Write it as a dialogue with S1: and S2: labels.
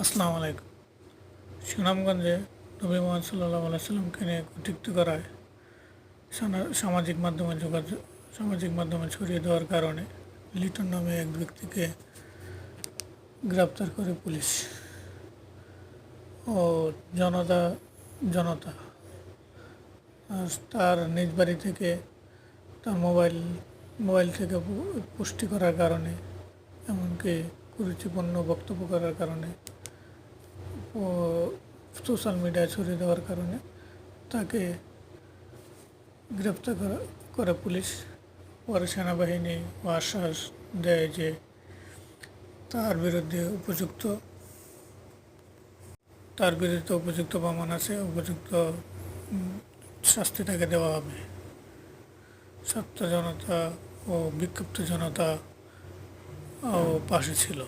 S1: আসসালামু আলাইকুম। সুনামগঞ্জে নবী মোহাম্মদ সাল্লাল্লাহু আলাইহি সাল্লামকে নিয়ে কটূক্তি করায় সামাজিক মাধ্যমে ছড়িয়ে দেওয়ার কারণে লিটন নামে এক ব্যক্তিকে গ্রেপ্তার করে পুলিশ ও জনতা আর তার নিজ বাড়ি থেকে তার মোবাইল থেকে পুষ্টি করার কারণে, এমনকি কুরুচিপূর্ণ বক্তব্য করার কারণে ও সোশ্যাল মিডিয়ায় ছড়িয়ে দেওয়ার কারণে তাকে গ্রেপ্তার করে পুলিশ। পরে সেনাবাহিনী আশ্বাস দেয় যে তার বিরুদ্ধে উপযুক্ত প্রমাণ আছে, উপযুক্ত শাস্তি তাকে দেওয়া হবে। ছাত্র জনতা ও বিক্ষুব্ধ জনতা ও পাশে ছিল।